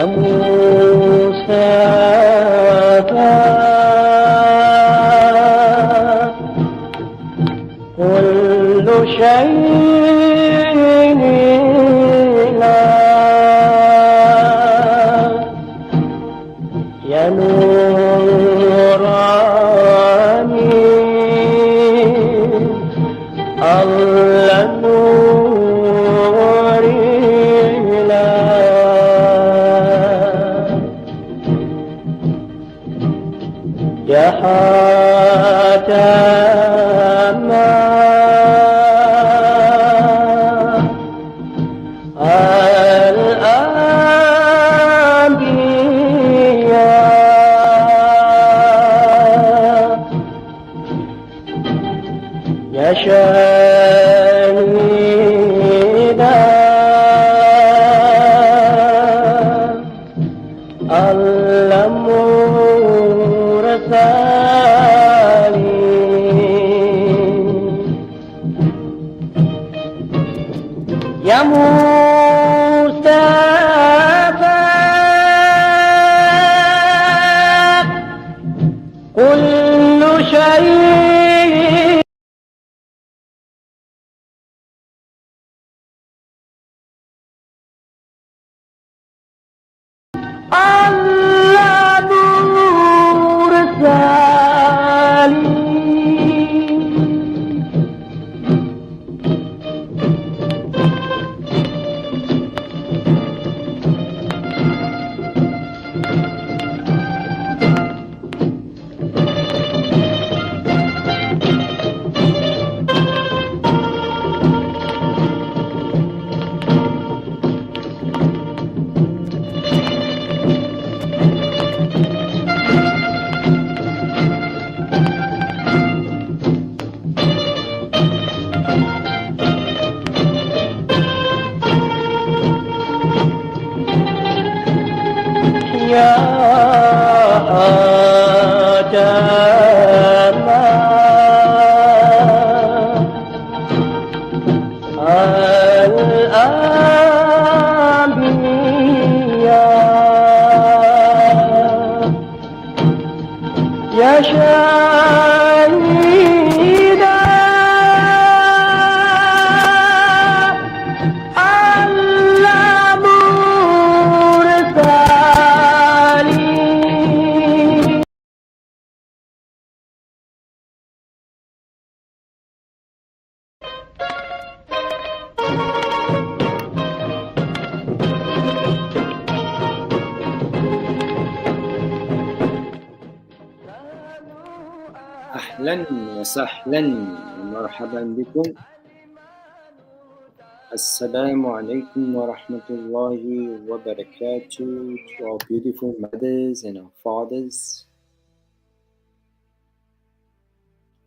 يا موسى كل شيء لا يا نوراني الله نور لا يا حاتم الأنبياء يا شهيدا يا موسى كل شيء الله نور سالي يا آدم الأنبياء يا شهيدا الله مرسلي أهلا وسهلا ومرحبا بكم. Assalamu alaikum wa rahmatullahi wa barakatuh to our beautiful mothers and our fathers.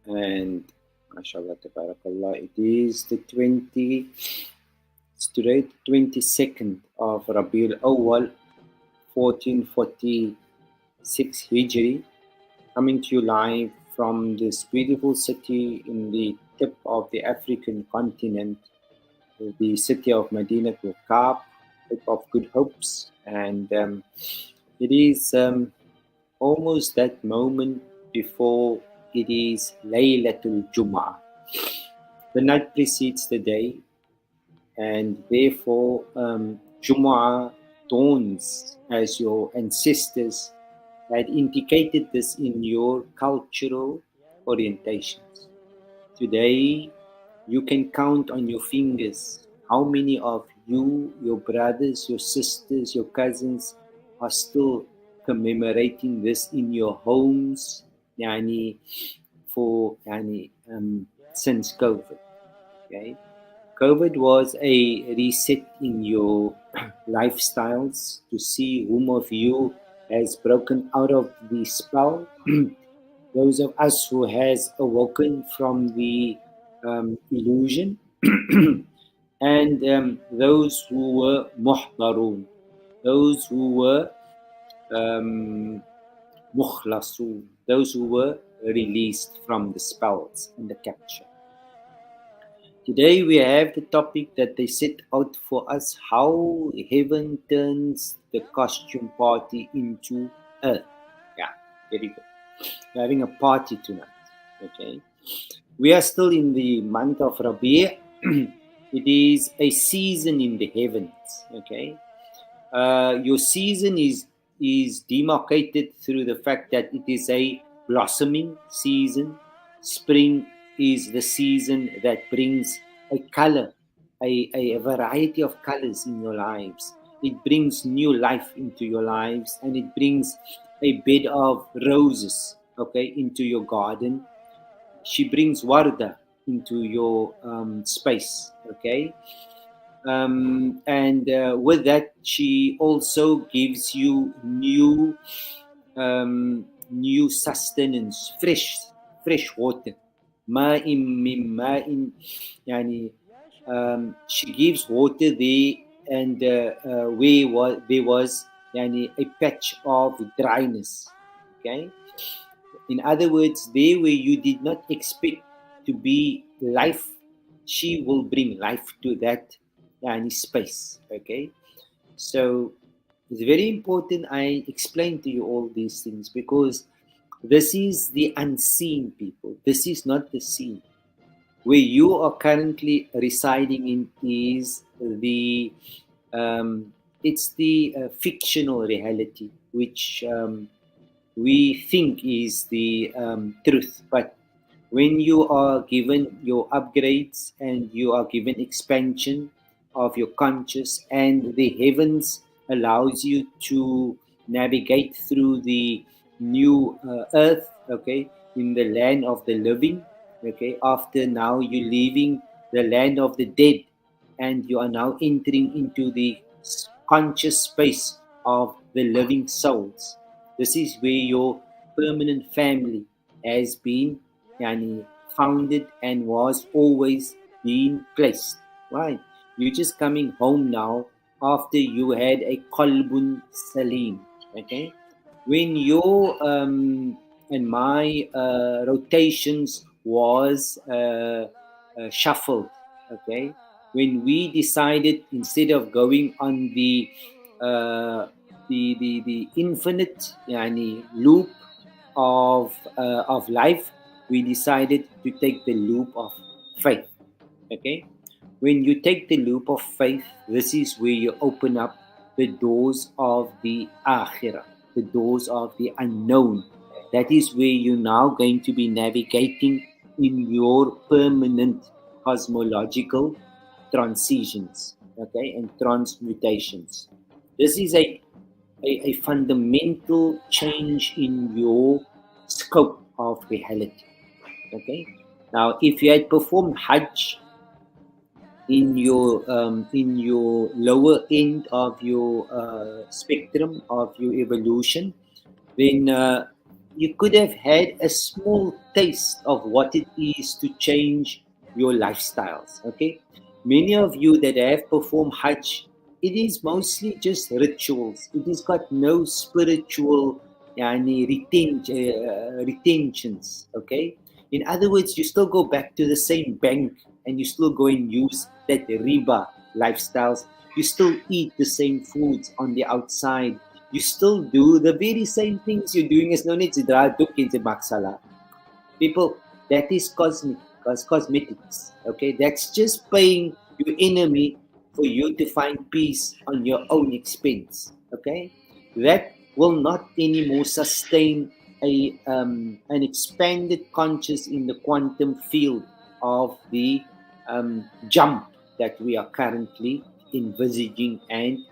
And mashallah tabarakallah, it is today the 22nd of Rabiul Awwal 1446 Hijri, coming to you live from this beautiful city in the tip of the African continent, the city of Madinatul Kaab, Cape of Good Hopes. And it is almost that moment before it is Laylatul Jum'ah. The night precedes the day, and therefore Jum'ah dawns as your ancestors had indicated this in your cultural orientations. Today, you can count on your fingers how many of you, your brothers, your sisters, your cousins are still commemorating this in your homes, since COVID. Okay, COVID was a reset in your lifestyles to see whom of you has broken out of the spell. Those of us who has awoken from the illusion, and those who were muhdarun, those who were mukhlasun, those who were released from the spells and the capture. Today we have the topic that they set out for us, how heaven turns the costume party into Earth. Yeah, very good. We're having a party tonight. Okay. We are still in the month of Rabi'. It is a season in the heavens. Okay. Your season is demarcated through the fact that it is a blossoming season. Spring is the season that brings a color, a variety of colors in your lives. It brings new life into your lives, and it brings a bed of roses, okay, into your garden. She brings warda into your space, okay. And with that, she also gives you new sustenance, fresh water. ماء من ماء يعني she gives water there, and where there was يعني a patch of dryness. Okay, in other words, there where you did not expect to be life, she will bring life to that space. Okay, so it's very important I explain to you all these things, because this is the unseen, people. This is not the seen. Where you are currently residing in is the it's the fictional reality, which we think is the truth. But when you are given your upgrades and you are given expansion of your conscious, and the heavens allows you to navigate through the new earth, okay, in the land of the living, okay, after now you leaving the land of the dead, and you are now entering into the conscious space of the living souls. This is where your permanent family has been yani, founded and was always being placed. Right? You're just coming home now after you had a qalbun salim. Okay? When your and my rotations was shuffled, okay, when we decided, instead of going on uh, the infinite yani, loop of life, we decided to take the loop of faith. Okay, when you take the loop of faith, this is where you open up the doors of the akhirah, the doors of the unknown. That is where you're now going to be navigating in your permanent cosmological transitions, okay, and transmutations. This is a fundamental change in your scope of reality. Okay. Now, if you had performed Hajj in your lower end of your spectrum of your evolution, then you could have had a small taste of what it is to change your lifestyles. Okay, many of you that have performed Hajj, it is mostly just rituals. It has got no spiritual retentions. Okay, in other words, you still go back to the same bank, and you still go and use that riba lifestyles. You still eat the same foods on the outside. You still do the very same things you're doing as no need to duk into maksala. People, that is cosmetics. Okay, that's just paying your enemy for you to find peace on your own expense. Okay, that will not anymore sustain an expanded conscious in the quantum field of the jump that we are currently envisaging and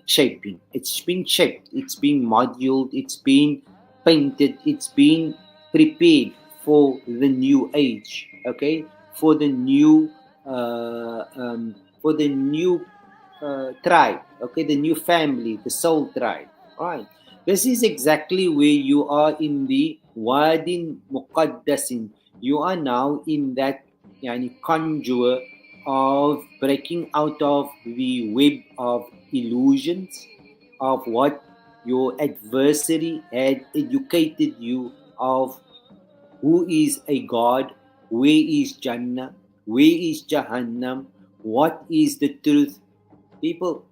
shaping. It's being shaped, it's being modeled, it's being painted, it's being prepared for the new age. Okay, for the new tribe. Okay, the new family, the soul tribe. All right. This is exactly where you are in the Wadin Muqaddasin. You are now in that conjure of breaking out of the web of illusions of what your adversary had educated you of. Who is a God? Where is Jannah? Where is Jahannam? What is the truth? People,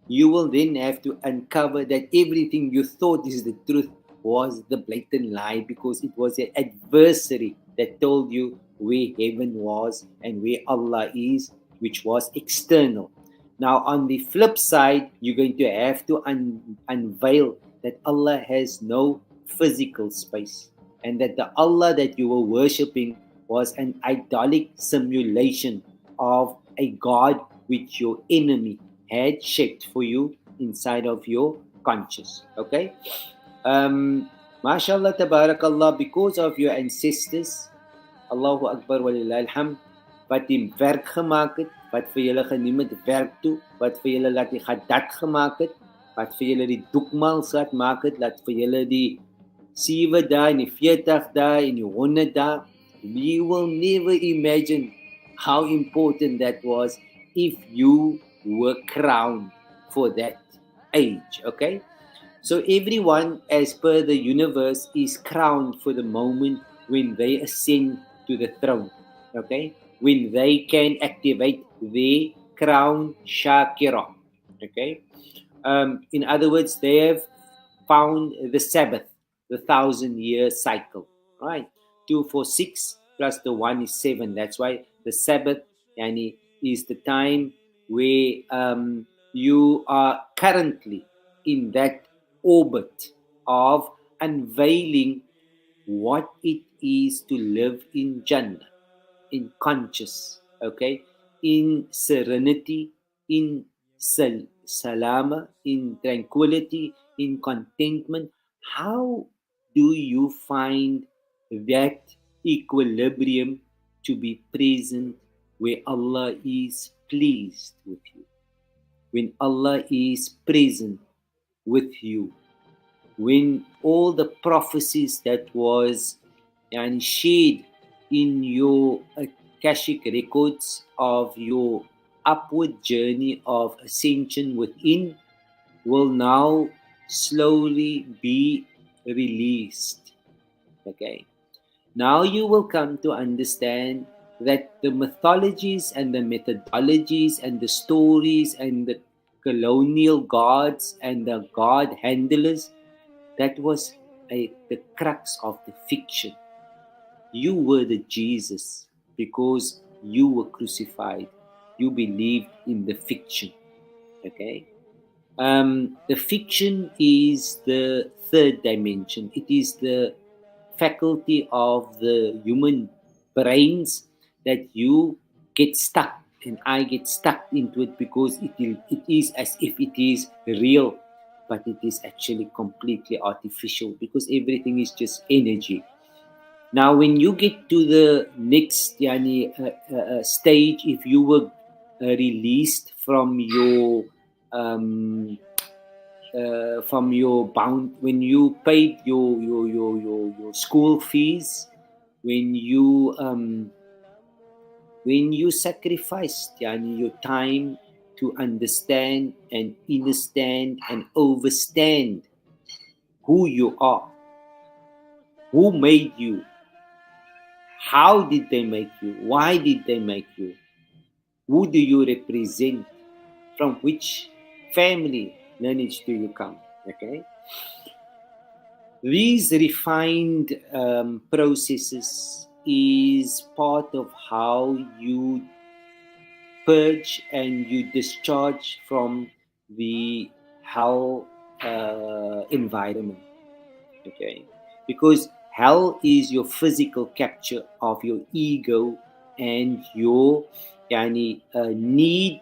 you will then have to uncover that everything you thought is the truth was the blatant lie, because it was an adversary that told you where heaven was and where Allah is, which was external. Now, on the flip side, you're going to have to unveil that Allah has no physical space, and that the Allah that you were worshipping was an idolic simulation of a God which your enemy had shaped for you inside of your conscious. Okay? MashaAllah, tabarakallah, because of your ancestors, Allahu Akbar walillah alhamd, wat die werk gemaak het, wat vir julle geneem het werk toe, wat vir julle laat die gadat gemaak het, wat vir julle die doekmaal laat maak het, laat vir julle die 7 dae en die 40 dae en die 100 dae. We will never imagine how important that was if you were crowned for that age. Okay? So everyone, as per the universe, is crowned for the moment when they ascend to the throne. Okay? When they can activate their crown Shakira. Okay? In other words, they have found the Sabbath, the 1,000-year cycle. Right? 2, 4, 6 plus the 1 is 7. That's why the Sabbath yani, is the time where you are currently in that orbit of unveiling what it is to live in Jannah, in conscious, okay, in serenity, in salama, in tranquility, in contentment. How do you find that equilibrium to be present where Allah is pleased with you? When Allah is present with you, when all the prophecies that was shared in your Akashic records of your upward journey of ascension within will now slowly be released. Okay. Now you will come to understand that the mythologies and the methodologies and the stories and the colonial gods and the god handlers, that was the crux of the fiction. You were the Jesus because you were crucified. You believed in the fiction. Okay? The fiction is the third dimension. It is the faculty of the human brains that you get stuck, and I get stuck into it because it is as if it is real, but it is actually completely artificial because everything is just energy. Now, when you get to the next stage, if you were released from your bound, when you paid your school fees, when you sacrificed your time to understand and understand and overstand who you are, who made you, how did they make you, why did they make you, who do you represent, from which family lineage do you come? Okay, these refined processes is part of how you purge and you discharge from the hell environment. Okay, because hell is your physical capture of your ego and your need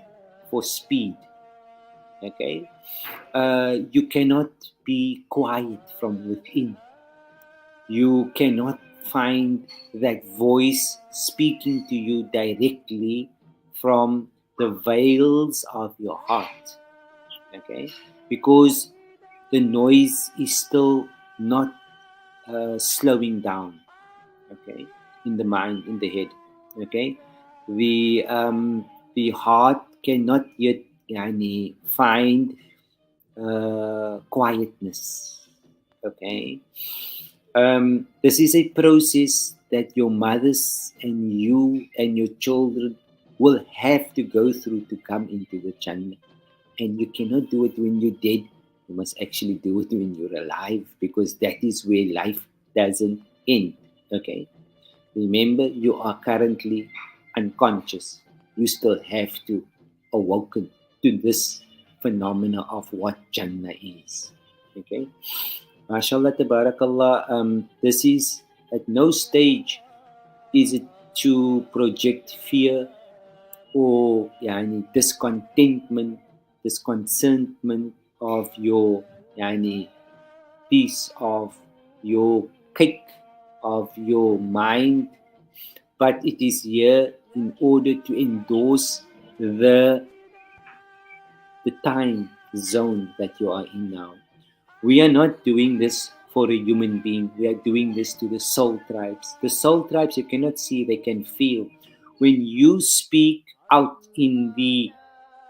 for speed. Okay, you cannot be quiet from within. You cannot find that voice speaking to you directly from the veils of your heart. Okay, because the noise is still not slowing down. Okay, in the mind, in the head. Okay, the heart cannot yet find quietness. Okay, this is a process that your mothers and you and your children will have to go through to come into the Jannah. And you cannot do it when you're dead. You must actually do it when you're alive, because that is where life doesn't end. Okay? Remember, you are currently unconscious. You still have to awaken to this phenomena of what Jannah is. Okay? MashaAllah, tabarakallah. This is at no stage is it to project fear or discontentment, discontentment of your piece of your cake of your mind, but it is here in order to endorse the time zone that you are in now. We are not doing this for a human being. We are doing this to the soul tribes. The soul tribes you cannot see, they can feel. When you speak out in the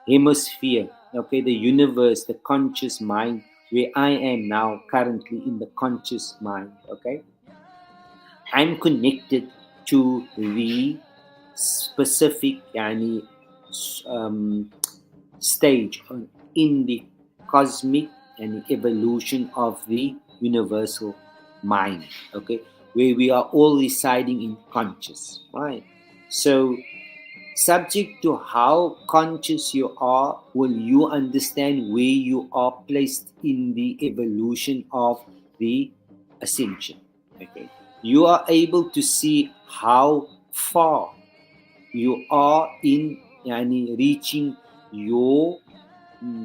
hemisphere, okay, the universe, the conscious mind, where I am now currently in the conscious mind, okay, I'm connected to the specific stage in the cosmic and evolution of the universal mind, okay, where we are all residing in conscious, right? So subject to how conscious you are, will you understand where you are placed in the evolution of the ascension. Okay, you are able to see how far you are in reaching your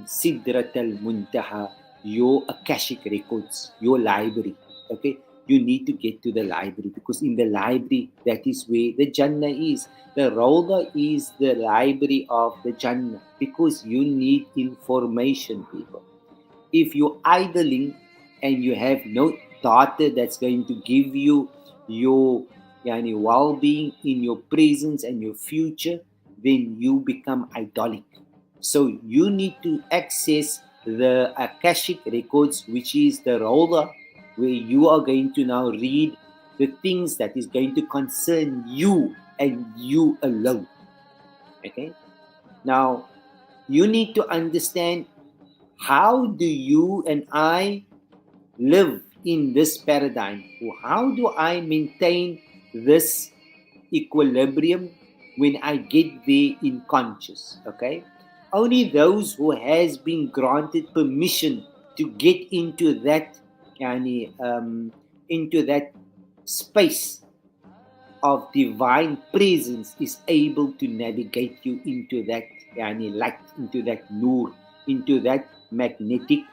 Sidrat al Muntaha, your Akashic records, your library. Okay, you need to get to the library, because in the library, that is where the Jannah is. The Rawda is the library of the Jannah, because you need information, people. If you're idling and you have no data that's going to give you your well-being in your presence and your future, then you become idolic. So you need to access the Akashic records, which is the Rawda, where you are going to now read the things that is going to concern you and you alone. Okay? Now, you need to understand, how do you and I live in this paradigm? How do I maintain this equilibrium when I get there in conscious? Okay, only those who has been granted permission to get into that into that space of divine presence is able to navigate you into that light, into that nur, into that magnetic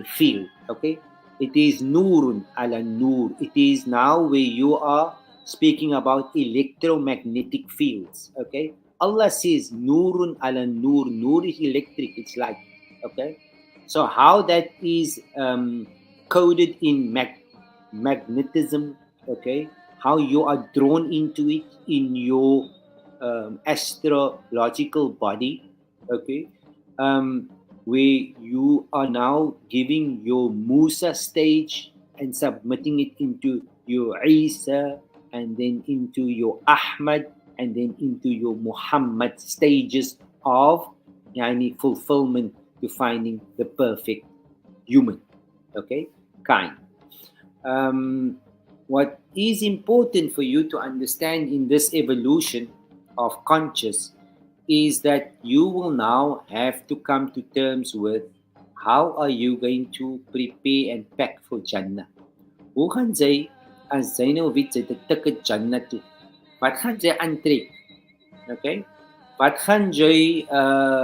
field. Okay, it is nurun ala nur. It is now where you are speaking about electromagnetic fields. Okay, Allah says nurun ala nur. Nur is electric, it's light. Okay, so how that is coded in magnetism. Okay, how you are drawn into it in your astrological body. Okay, where you are now giving your Musa stage and submitting it into your Isa, and then into your Ahmad, and then into your Muhammad stages of fulfillment to finding the perfect human. Okay, kind. What is important for you to understand in this evolution of conscious is that you will now have to come to terms with, how are you going to prepare and pack for Jannah? Hoe gaan jy, as jy nou weet jy het 'n ticket Jannah toe, wat gaan jy aantrek? Okay? Wat gaan jy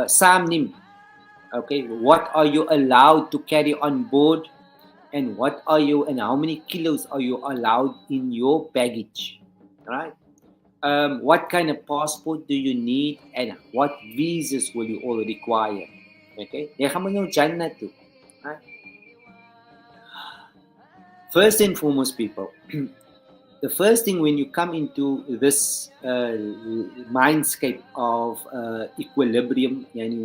saamneem? Okay, what are you allowed to carry on board, and what are you, and how many kilos are you allowed in your baggage, right? What kind of passport do you need, and what visas will you all require? Okay, jy gaan maar jou Jannah toe, right? First and foremost, people, the first thing when you come into this mindscape of equilibrium, يعني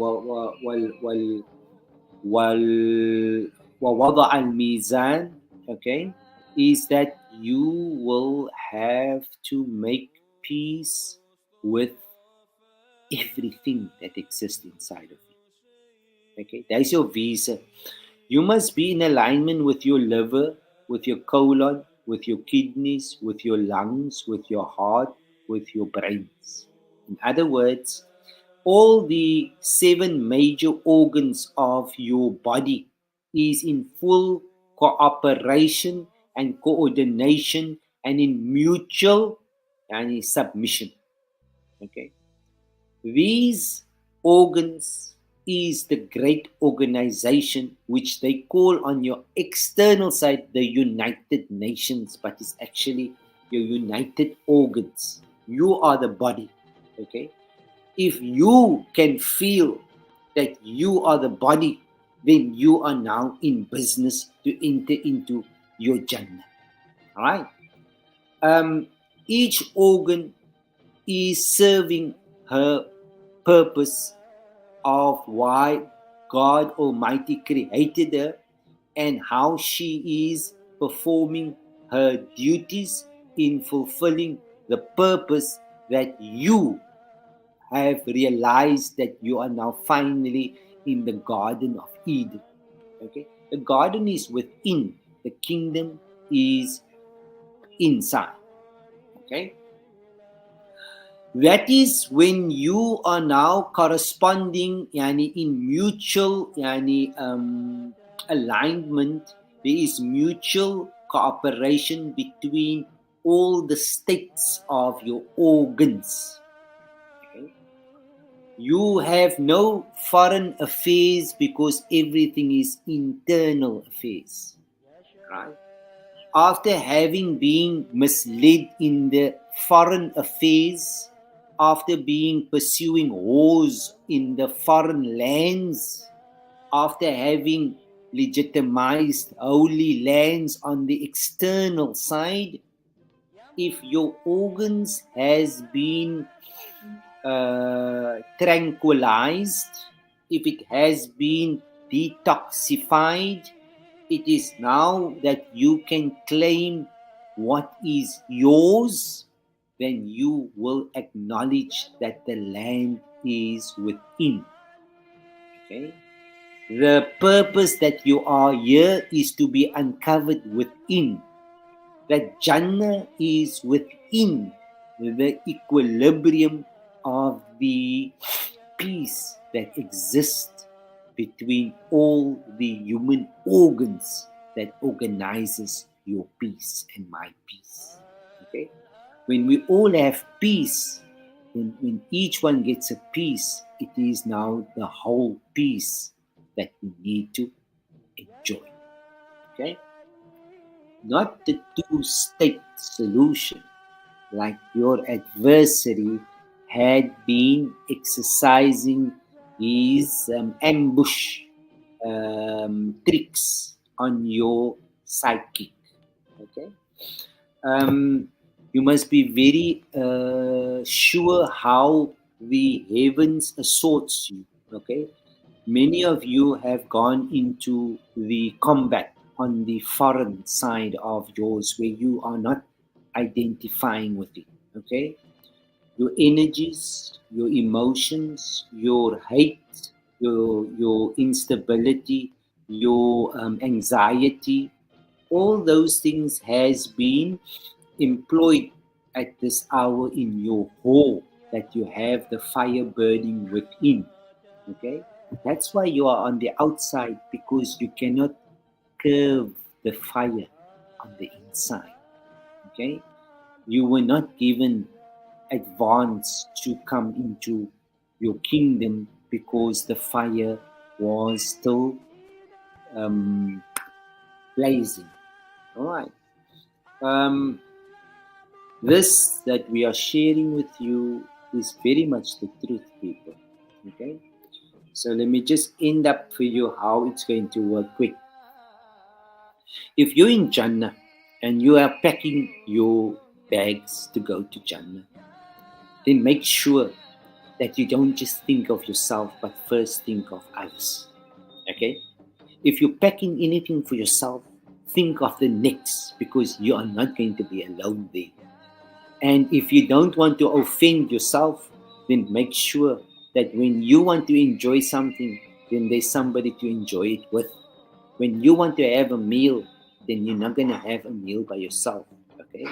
ووضع الميزان, okay, is that you will have to make peace with everything that exists inside of you. Okay, that's your visa. You must be in alignment with your liver, with your colon, with your kidneys, with your lungs, with your heart, with your brains. In other words, all the seven major organs of your body is in full cooperation and coordination and in mutual and in submission. Okay, these organs is the great organization which they call on your external side the United Nations, but it's actually your united organs. You are the body. Okay, if you can feel that you are the body, then you are now in business to enter into your Jannah. All right. Each organ is serving her purpose of why God Almighty created her and how she is performing her duties in fulfilling the purpose that you have realized that you are now finally in the Garden of Eden. Okay, the garden is within, the kingdom is inside. Okay, that is when you are now corresponding yani in mutual alignment. There is mutual cooperation between all the states of your organs. Okay? You have no foreign affairs because everything is internal affairs. Right? After having been misled in the foreign affairs, after being pursuing wars in the foreign lands, after having legitimized holy lands on the external side, if your organs has been tranquilized, if it has been detoxified, it is now that you can claim what is yours, then you will acknowledge that the land is within. Okay? The purpose that you are here is to be uncovered within. That Jannah is within the equilibrium of the peace that exists between all the human organs that organizes your peace and my peace. Okay? When we all have peace, when each one gets a piece, it is now the whole piece that we need to enjoy. Okay? Not the two-state solution like your adversary had been exercising his ambush tricks on your psychic. Okay, you must be very sure how the heavens assaults you. Okay, many of you have gone into the combat on the foreign side of yours where you are not identifying with it. Okay, your energies, your emotions, your hate, your instability, your anxiety, all those things has been employed at this hour in your hole that you have the fire burning within. Okay, that's why you are on the outside, because you cannot curve the fire on the inside. Okay, you were not given advance to come into your kingdom because the fire was still blazing. All right. This that we are sharing with you is very much the truth, people. Okay. So let me just end up for you how it's going to work quick. If you're in Jannah and you are packing your bags to go to Jannah, then make sure that you don't just think of yourself, but first think of others. Okay? If you're packing anything for yourself, think of the next, because you are not going to be alone there. And if you don't want to offend yourself, then make sure that when you want to enjoy something, then there's somebody to enjoy it with. When you want to have a meal, then you're not going to have a meal by yourself. Okay?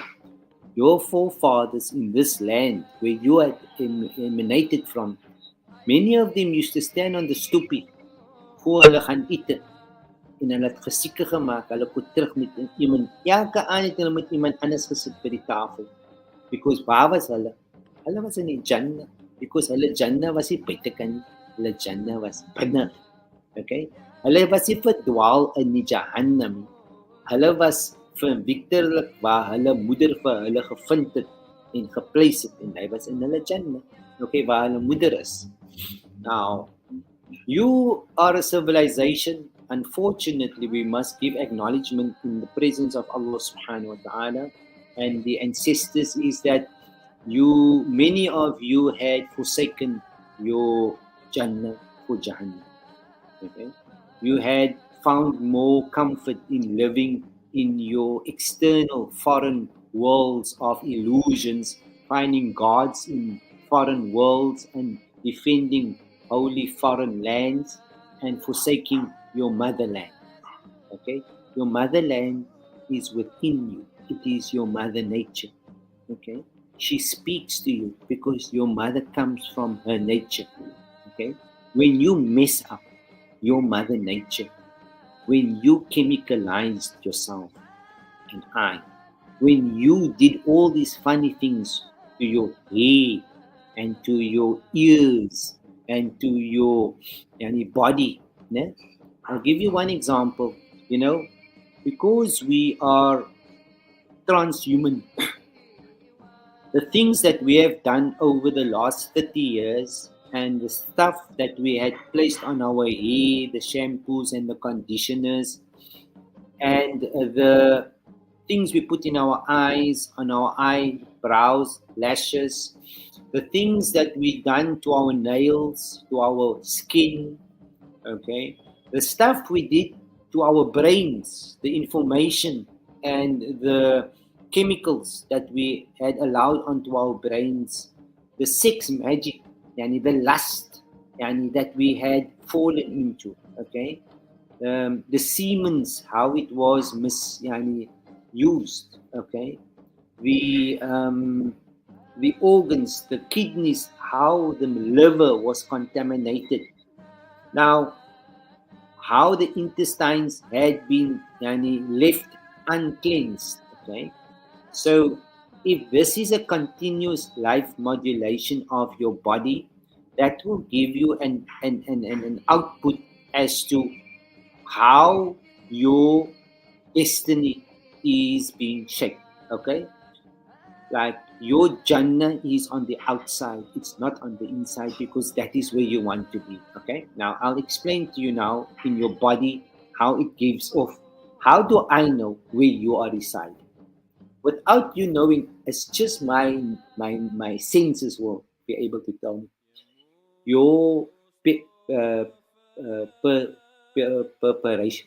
Your forefathers in this land where you are emanated from, many of them used to stand on the stoepie voor hulle gaan eet en hulle het geseker gemaak hulle kon terug met iemand. Elke aand het hulle met iemand anders gesit by die tafel. Because waar was hulle? Hulle was in die Jannah. Because hulle Jannah was nie buitekant, hulle Jannah was binne. Okay? Hulle was nie verdwaal in die Jahannam. Hulle was verwikterlik waar hulle moeder vir hulle gevind het en geplaas het en hy was in hulle Jannah. Okay, waar hulle moeder is. Now, you are a civilization. Unfortunately, we must give acknowledgement in the presence of Allah subhanahu wa ta'ala and the ancestors is that many of you had forsaken your Jannah for Jahannam. Okay? You had found more comfort in living in your external foreign worlds of illusions, finding gods in foreign worlds and defending holy foreign lands and forsaking your motherland. Okay? Your motherland is within you. It is your mother nature. Okay? She speaks to you because your mother comes from her nature. Okay? When you mess up your mother nature, when you chemicalized yourself and when you did all these funny things to your hair and to your ears and to your body, né? I'll give you one example. Because we are transhuman, the things that we have done over the last 30 years and the stuff that we had placed on our hair, the shampoos and the conditioners, and the things we put in our eyes, on our eyebrows, lashes, the things that we done to our nails, to our skin, okay, the stuff we did to our brains, the information and the chemicals that we had allowed onto our brains, the sex magic, the lust that we had fallen into, okay, the semens, how it was used, okay, the organs, the kidneys, how the liver was contaminated. Now, how the intestines had been left uncleansed, okay. So, if this is a continuous life modulation of your body, that will give you an output as to how your destiny is being shaped, okay? Like your Jannah is on the outside, it's not on the inside because that is where you want to be, okay? Now, I'll explain to you now in your body how it gives off. How do I know where you are residing? Without you knowing, it's just my senses will be able to tell me. Your preparation,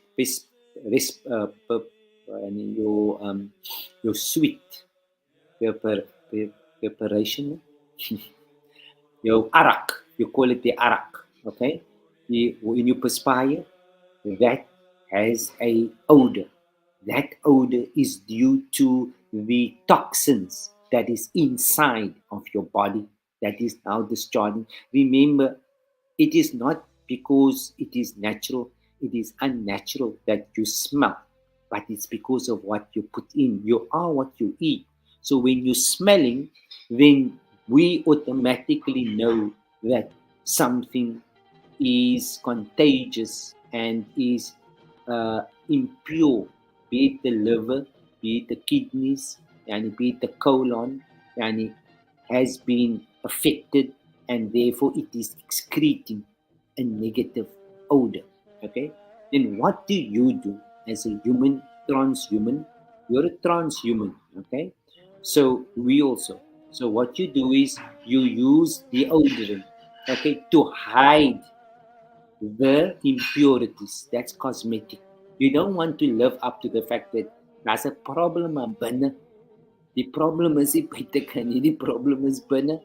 your sweet preparation, your arak, you call it the arak, okay? When you perspire, that has a odor. That odor is due to the toxins that is inside of your body that is now discharging. Remember, it is not because it is natural, it is unnatural that you smell, but it's because of what you put in. You are what you eat. So when you're smelling, then we automatically know that something is contagious and is impure, be it the liver, be it the kidneys, and be it the colon, and it has been affected, and therefore it is excreting a negative odor. Okay? Then what do you do as a human, transhuman? You're a transhuman. Okay? So we also. So what you do is you use deodorant, okay, to hide the impurities. That's cosmetic. You don't want to live up to the fact that there's a problem binne. The problem is the problem is binne.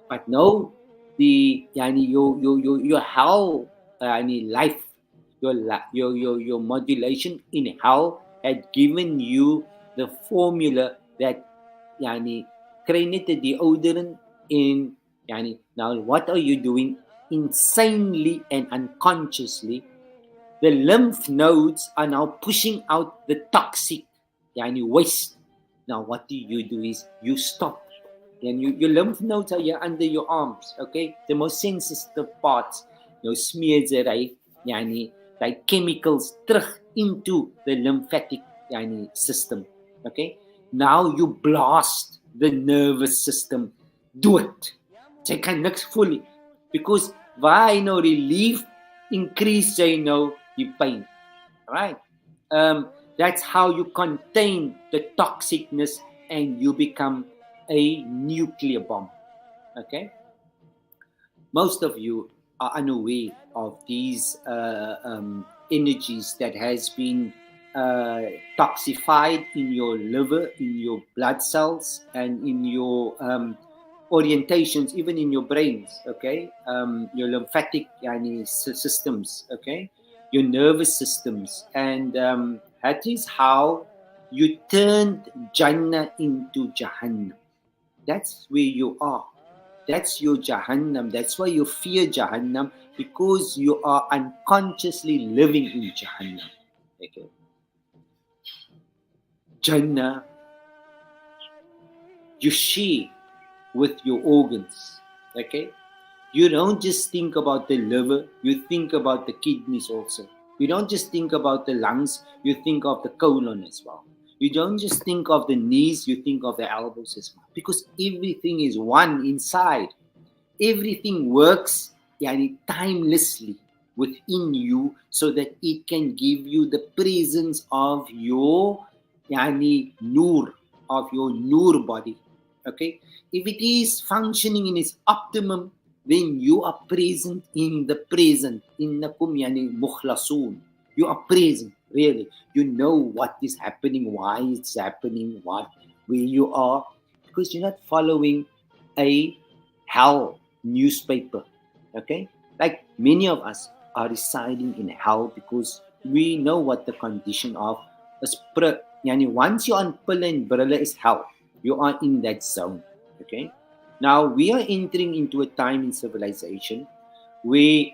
But no, your hell life, your modulation in hell had given you the formula that yani created deodorant in now what are you doing insanely and unconsciously? The lymph nodes are now pushing out the toxic waste. Now what do is you stop, and your lymph nodes are here under your arms, okay, the most sensitive parts. Smears like chemicals terug into the lymphatic system, okay. Now you blast the nervous system, do it. Jy kan niks voel nie, because waar relief increase die pain, right? That's how you contain the toxicness and you become a nuclear bomb, okay. Most of you are unaware of these energies that has been toxified in your liver, in your blood cells, and in your orientations, even in your brains, okay. Your lymphatic systems, okay, your nervous systems, and that is how you turned Jannah into Jahannam. That's where you are. That's your Jahannam. That's why you fear Jahannam, because you are unconsciously living in Jahannam. Okay. Jannah, you share with your organs. Okay. You don't just think about the liver, you think about the kidneys also. You don't just think about the lungs, you think of the colon as well. You don't just think of the knees, you think of the elbows as well. Because everything is one inside. Everything works timelessly within you, so that it can give you the presence of your nur, of your nur body. Okay? If it is functioning in its optimum, then you are present in the present. Innakum mukhlasoon. You are present, really. You know what is happening, why it's happening, where you are, because you're not following a hell newspaper. Okay? Like many of us are residing in hell because we know what the condition of a spirit. Once you're on Pilla and Brilla is hell. You are in that zone. Okay? Now we are entering into a time in civilization where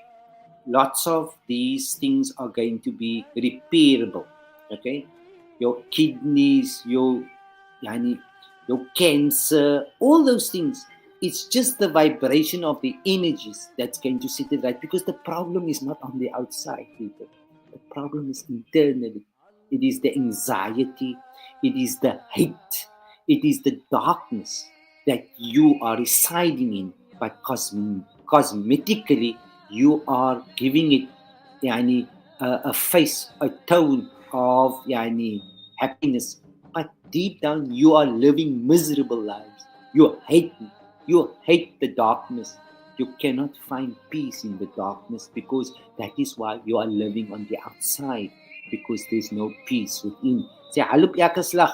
lots of these things are going to be repairable. Okay? Your kidneys, your cancer, all those things. It's just the vibration of the energies that's going to set it right, because the problem is not on the outside, people. The problem is internally. It is the anxiety. It is the hate. It is the darkness that you are residing in, but cosmetically you are giving it a face, a tone of happiness, but deep down you are living miserable lives. You hate the darkness. You cannot find peace in the darkness, because that is why you are living on the outside, because there's no peace within. Sê halop elke slag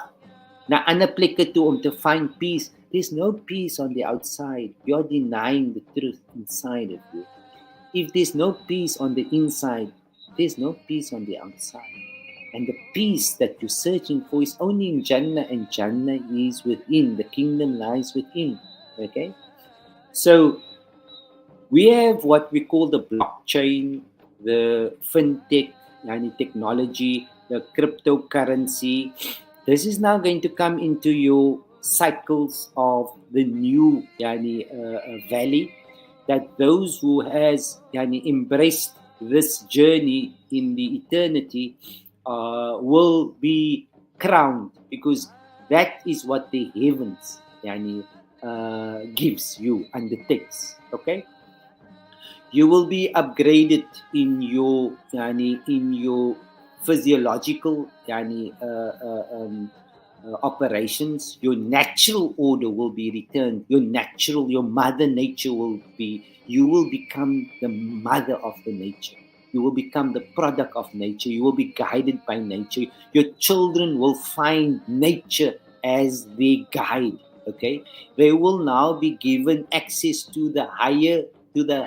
na ander plekke toe om te find peace. There's no peace on the outside. You're denying the truth inside of you. If there's no peace on the inside, there's no peace on the outside. And the peace that you're searching for is only in Jannah, and Jannah is within. The kingdom lies within. Okay? So we have what we call the blockchain, the fintech, technology, the cryptocurrency. This is now going to come into your cycles of the new valley, that those who has embraced this journey in the eternity will be crowned, because that is what the heavens gives you, undertakes. Okay, you will be upgraded in your physiological operations. Your natural order will be returned. Your mother nature will be. You will become the mother of the nature. You will become the product of nature. You will be guided by nature. Your children will find nature as their guide. Okay, they will now be given access to the higher, to the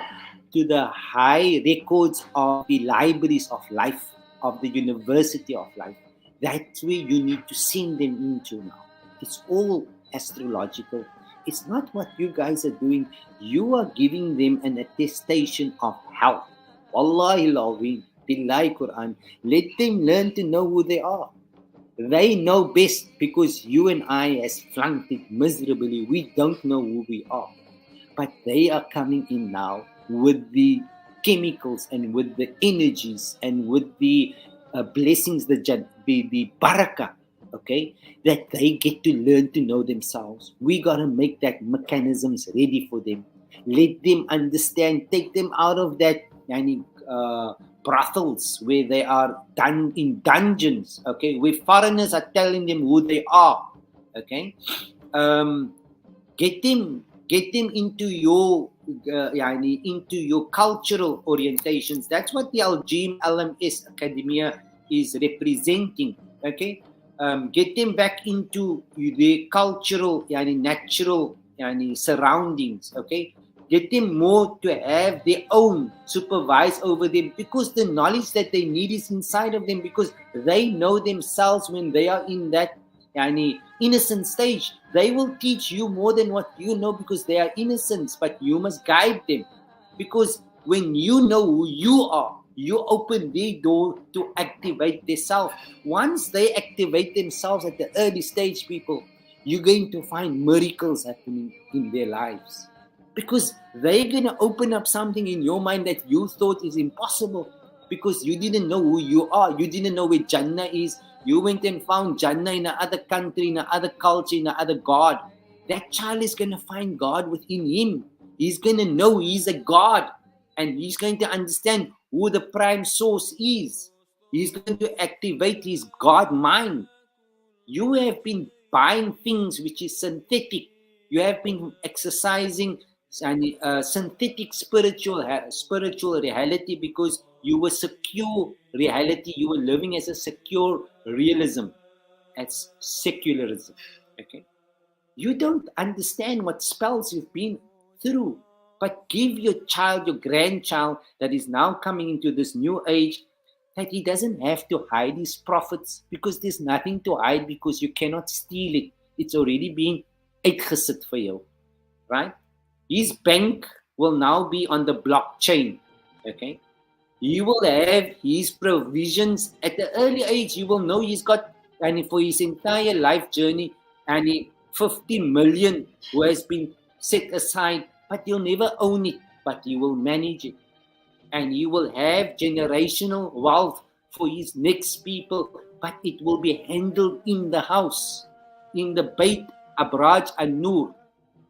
to the high records of the libraries of life, of the university of life. That's where you need to send them into now. It's all astrological. It's not what you guys are doing. You are giving them an attestation of health. Wallahi al-Azim, Billahi Quran. Let them learn to know who they are. They know best, because you and I has flunked it miserably. We don't know who we are. But they are coming in now with the chemicals and with the energies and with the blessings, the barakah, okay, that they get to learn to know themselves. We got to make that mechanisms ready for them. Let them understand, take them out of that brothels where they are done in dungeons, okay, where foreigners are telling them who they are, okay. Get them into your into your cultural orientations. That's what the Al-Jim LMS Academia is representing, okay. Get them back into the cultural natural surroundings, okay. Get them more to have their own supervise over them, because the knowledge that they need is inside of them, because they know themselves when they are in that innocent stage. They will teach you more than what you know, because they are innocents, but you must guide them, because when you know who you are, you open their door to activate themselves. Once they activate themselves at the early stage, people, you're going to find miracles happening in their lives, because they're going to open up something in your mind that you thought is impossible, because you didn't know who you are. You didn't know where Jannah is. You went and found Jannah in another country, in another culture, in another God. That child is going to find God within him. He's going to know he's a God, and he's going to understand who the prime source is. He's going to activate his God mind. You have been buying things which is synthetic. You have been exercising synthetic spiritual reality, because you were secure reality. You were living as a secure realism, as secularism. Okay, you don't understand what spells you've been through. But give your child, your grandchild that is now coming into this new age, that he doesn't have to hide his profits, because there's nothing to hide, because you cannot steal it. It's already been uitgesit for you, right? His bank will now be on the blockchain, okay? He will have his provisions at the early age. You will know he's got, and for his entire life journey, and 50 million who has been set aside, but he'll never own it, but he will manage it. And he will have generational wealth for his next people, but it will be handled in the house, in the Beit Abraj An-Nur,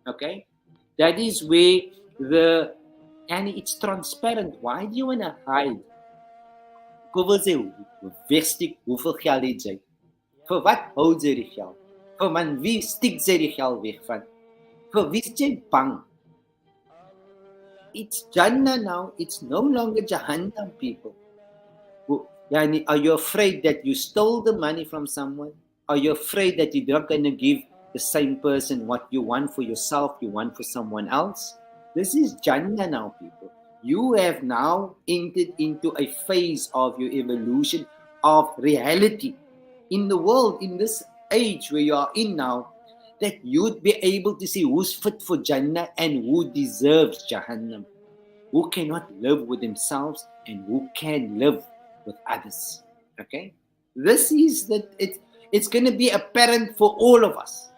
okay? That is where it's transparent. Why do you want to hide? Kom wil sê, wegstik, hoeveel geld het jy? Vir wat hou jy die geld? Vir man, wie stiek jy die geld weg van? Vir wie is jy bang? It's Jannah now. It's no longer Jahannam, people. Are you afraid that you stole the money from someone? Are you afraid that you're not going to give the same person what you want for yourself, you want for someone else? This is Jannah now, people. You have now entered into a phase of your evolution of reality in the world, in this age where you are in now, that you'd be able to see who's fit for Jannah and who deserves Jahannam, who cannot live with themselves and who can live with others. Okay? This is that it's going to be apparent for all of us.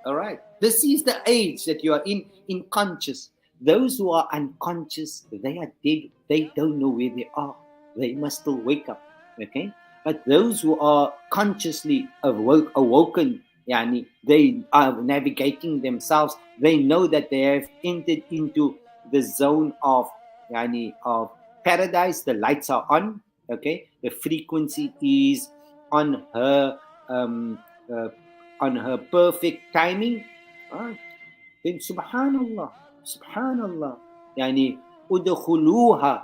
All right? This is the age that you are in conscious. Those who are unconscious, they are dead. They don't know where they are. They must still wake up. Okay? But those who are consciously awoken, they are navigating themselves. They know that they have entered into the zone of paradise. The lights are on. Okay, the frequency is on her perfect timing. Then subhanallah, udkhuluha.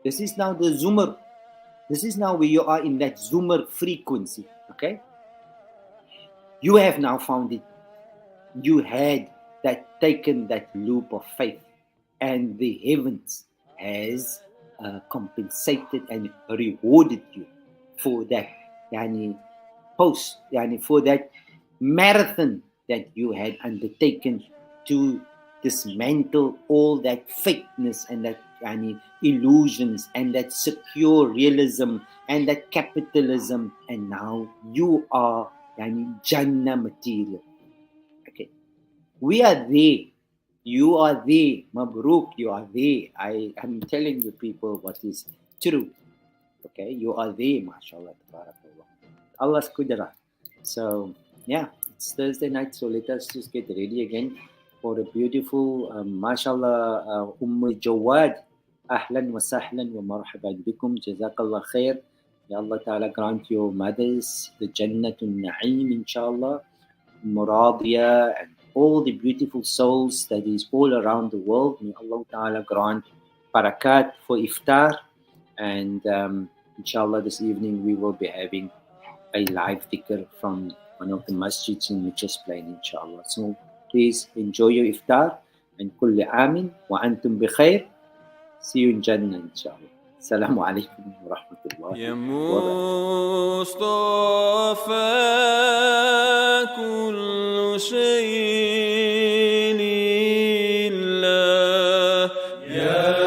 This is now the zumar. This is now where you are in that zumar frequency. Okay, you have now found it. You had taken that loop of faith, and the heavens has compensated and rewarded you for that for that marathon that you had undertaken to dismantle all that fakeness and that illusions and that secure realism and that capitalism, and now you are Jannah material. Okay, we are there. You are there. Mabruk, you are there. I am telling you people what is true. Okay, you are there, mashallah, tabarakallah. Allah's qudra. So, yeah, it's Thursday night, so let us just get ready again for a beautiful, mashallah, Jawad. Ahlan wa sahlan wa marhaban bikum. Jazakallah khair. May Allah Ta'ala grant your mothers the Jannatul Na'im, inshallah. Muradiya, and all the beautiful souls that is all around the world. May Allah Ta'ala grant barakat for iftar. And inshallah, this evening we will be having a live dhikr from one of the masjids in Mitchell's Plain, inshallah. So please enjoy your iftar, and kulli amin wa antum bi khair. See you in Jannah, inshallah. Assalamu alaikum wa rahmatullahi يا wa barakatuh. مصطفى كل شيء لله يا